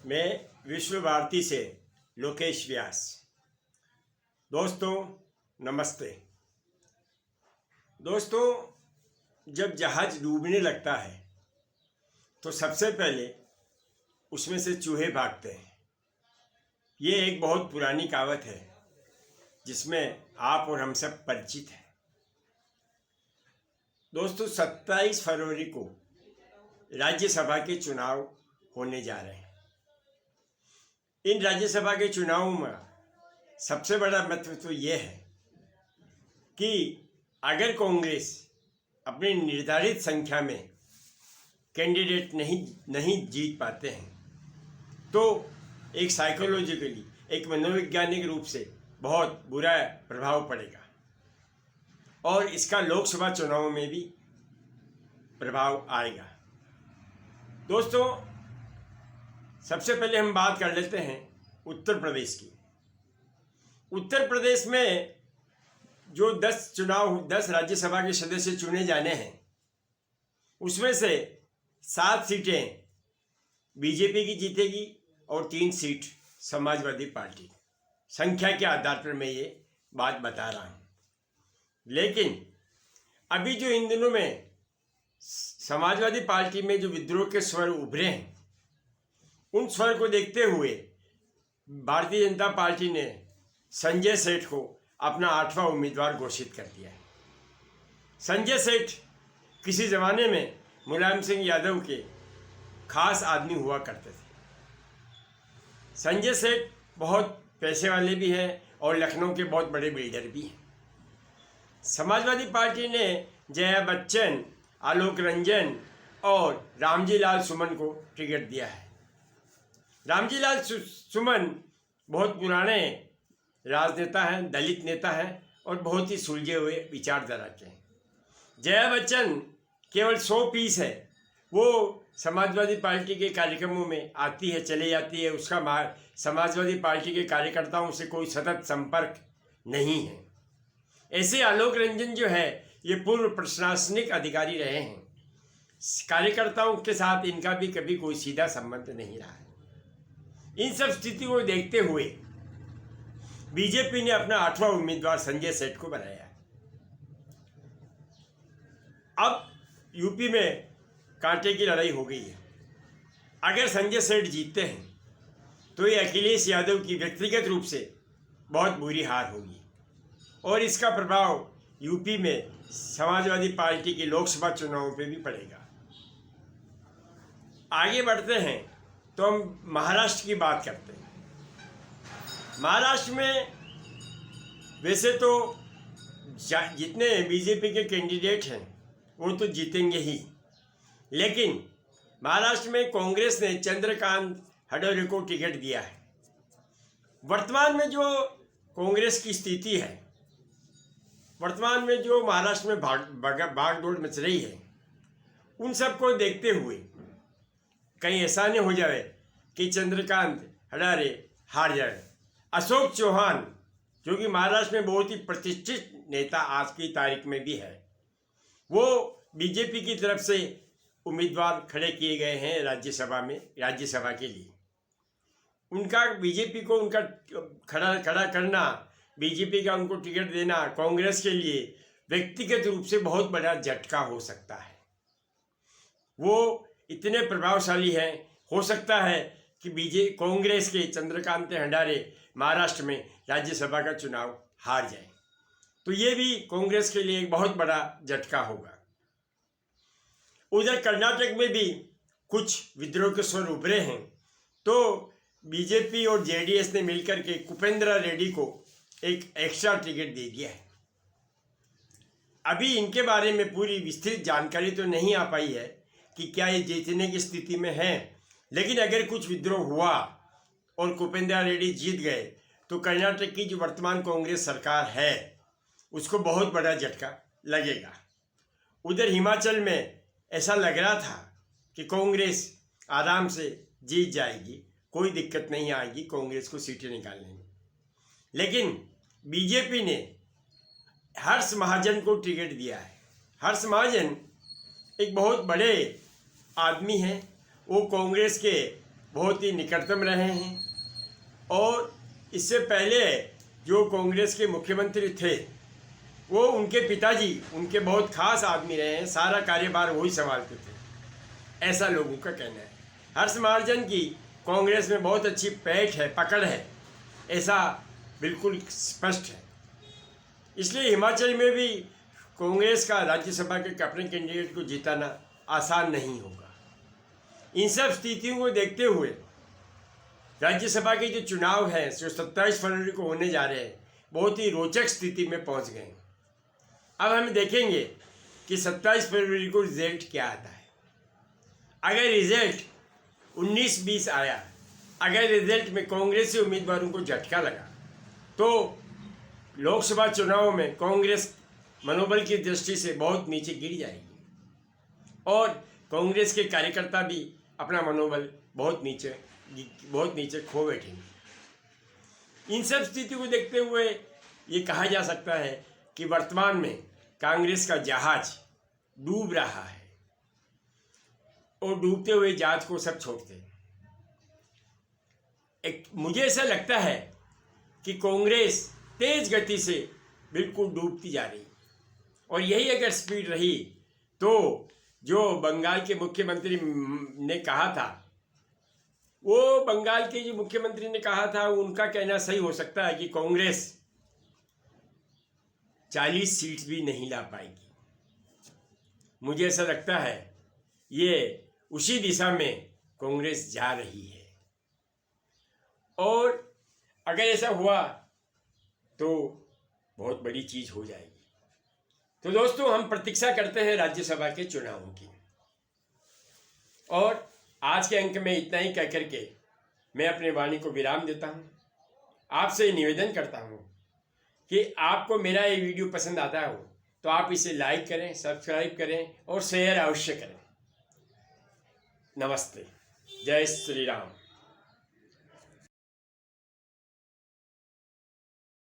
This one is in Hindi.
मैं विश्व भारती से लोकेश व्यास। दोस्तों नमस्ते। दोस्तों, जब जहाज डूबने लगता है तो सबसे पहले उसमें से चूहे भागते हैं। ये एक बहुत पुरानी कहावत है जिसमें आप और हम सब परिचित हैं। दोस्तों, 27 फरवरी को राज्यसभा के चुनाव होने जा रहे हैं। इन राज्यसभा के चुनावों में सबसे बड़ा महत्व तो ये है कि अगर कांग्रेस अपनी निर्धारित संख्या में कैंडिडेट नहीं जीत पाते हैं तो एक साइकोलॉजिकली, एक मनोवैज्ञानिक रूप से बहुत बुरा प्रभाव पड़ेगा और इसका लोकसभा चुनाव में भी प्रभाव आएगा। दोस्तों, सबसे पहले हम बात कर लेते हैं उत्तर प्रदेश की। उत्तर प्रदेश में जो 10 राज्यसभा के सदस्य चुने जाने हैं उसमें से 7 सीटें बीजेपी की जीतेगी और 3 सीट समाजवादी पार्टी। संख्या के आधार पर मैं ये बात बता रहा हूँ। लेकिन अभी जो इन दिनों में समाजवादी पार्टी में जो विद्रोह के स्वर उभरे हैं, उन स्वर को देखते हुए भारतीय जनता पार्टी ने संजय सेठ को अपना 8वां उम्मीदवार घोषित कर दिया है। संजय सेठ किसी ज़माने में मुलायम सिंह यादव के खास आदमी हुआ करते थे। संजय सेठ बहुत पैसे वाले भी हैं और लखनऊ के बहुत बड़े बिल्डर भी हैं। समाजवादी पार्टी ने जया बच्चन, आलोक रंजन और रामजी लाल सुमन को टिकट दिया है। रामजी लाल सुमन बहुत पुराने राजनेता हैं, दलित नेता हैं और बहुत ही सुलझे हुए विचारधारा के हैं। जया बच्चन केवल 100 पीस है। वो समाजवादी पार्टी के कार्यक्रमों में आती है, चले जाती है। उसका समाजवादी पार्टी के कार्यकर्ताओं से कोई सतत संपर्क नहीं है। ऐसे आलोक रंजन जो है ये पूर्व प्रशासनिक अधिकारी रहे हैं। कार्यकर्ताओं के साथ इनका भी कभी कोई सीधा संबंध नहीं रहा है। इन सब स्थिति को देखते हुए बीजेपी ने अपना 8वां उम्मीदवार संजय सेठ को बनाया। अब यूपी में कांटे की लड़ाई हो गई है। अगर संजय सेठ जीतते हैं तो ये अखिलेश यादव की व्यक्तिगत रूप से बहुत बुरी हार होगी और इसका प्रभाव यूपी में समाजवादी पार्टी के लोकसभा चुनावों पे भी पड़ेगा। आगे बढ़ते हैं तो हम महाराष्ट्र की बात करते हैं। महाराष्ट्र में वैसे तो जितने बीजेपी के कैंडिडेट हैं वो तो जीतेंगे ही, लेकिन महाराष्ट्र में कांग्रेस ने चंद्रकांत हडोरे को टिकट दिया है। वर्तमान में जो कांग्रेस की स्थिति है, वर्तमान में जो महाराष्ट्र में भागदौड़ मच रही है, उन सबको देखते हुए कहीं ऐसा नहीं हो जाए कि चंद्रकांत हडारे हार जाए। अशोक चौहान जो कि महाराष्ट्र में बहुत ही प्रतिष्ठित नेता आज की तारीख में भी है, वो बीजेपी की तरफ से उम्मीदवार खड़े किए गए हैं राज्यसभा के लिए। उनका बीजेपी को उनका खड़ा करना, बीजेपी का उनको टिकट देना कांग्रेस के लिए व्यक्तिगत रूप से बहुत बड़ा झटका हो सकता है। वो इतने प्रभावशाली हैं, हो सकता है कि कांग्रेस के चंद्रकांत हंडारे महाराष्ट्र में राज्यसभा का चुनाव हार जाए, तो ये भी कांग्रेस के लिए एक बहुत बड़ा झटका होगा। उधर कर्नाटक में भी कुछ विद्रोह के स्वर उभरे हैं, तो बीजेपी और जेडीएस ने मिलकर के कुपेंद्रा रेड्डी को एक एक्स्ट्रा टिकट दे दिया है। अभी इनके बारे में पूरी विस्तृत जानकारी तो नहीं आ पाई है कि क्या ये जीतने की स्थिति में हैं, लेकिन अगर कुछ विद्रोह हुआ और कुपेंद्रा रेड्डी जीत गए तो कर्नाटक की जो वर्तमान कांग्रेस सरकार है उसको बहुत बड़ा झटका लगेगा। उधर हिमाचल में ऐसा लग रहा था कि कांग्रेस आराम से जीत जाएगी, कोई दिक्कत नहीं आएगी कांग्रेस को सीटें निकालने में, लेकिन बीजेपी ने हर्ष महाजन को टिकट दिया है। हर्ष महाजन एक बहुत बड़े आदमी हैं, वो कांग्रेस के बहुत ही निकटतम रहे हैं और इससे पहले जो कांग्रेस के मुख्यमंत्री थे वो उनके पिताजी उनके बहुत खास आदमी रहे हैं, सारा कार्यभार वही संभालते थे, ऐसा लोगों का कहना है। हर्ष महाजन की कांग्रेस में बहुत अच्छी पैठ है, पकड़ है, ऐसा बिल्कुल स्पष्ट है। इसलिए हिमाचल में भी कांग्रेस का राज्यसभा के अपने कैंडिडेट को जिताना आसान नहीं होगा। इन सब स्थितियों को देखते हुए राज्यसभा के जो चुनाव हैं जो 27 फरवरी को होने जा रहे हैं, बहुत ही रोचक स्थिति में पहुंच गए। अब हम देखेंगे कि 27 फरवरी को रिजल्ट क्या आता है। अगर रिजल्ट 19-20 आया, अगर रिजल्ट में कांग्रेसी उम्मीदवारों को झटका लगा तो लोकसभा चुनाव में कांग्रेस मनोबल की दृष्टि से बहुत नीचे गिर जाएगी और कांग्रेस के कार्यकर्ता भी अपना मनोबल बहुत नीचे खो बैठेंगे। इन सब स्थितियों को देखते हुए ये कहा जा सकता है कि वर्तमान में कांग्रेस का जहाज डूब रहा है और डूबते हुए जहाज को सब छोड़ते हैं। मुझे ऐसा लगता है कि कांग्रेस तेज गति से बिल्कुल डूबती जा रही और यही अगर स्पीड रही तो जो बंगाल के मुख्यमंत्री ने कहा था, वो बंगाल के जो मुख्यमंत्री ने कहा था उनका कहना सही हो सकता है कि कांग्रेस 40 सीट भी नहीं ला पाएगी। मुझे ऐसा लगता है ये उसी दिशा में कांग्रेस जा रही है और अगर ऐसा हुआ तो बहुत बड़ी चीज हो जाएगी। तो दोस्तों, हम प्रतीक्षा करते हैं राज्यसभा के चुनावों की और आज के अंक में इतना ही कह करके मैं अपने वाणी को विराम देता हूं। आपसे निवेदन करता हूं कि आपको मेरा ये वीडियो पसंद आता हो तो आप इसे लाइक करें, सब्सक्राइब करें और शेयर अवश्य करें। नमस्ते, जय श्री राम।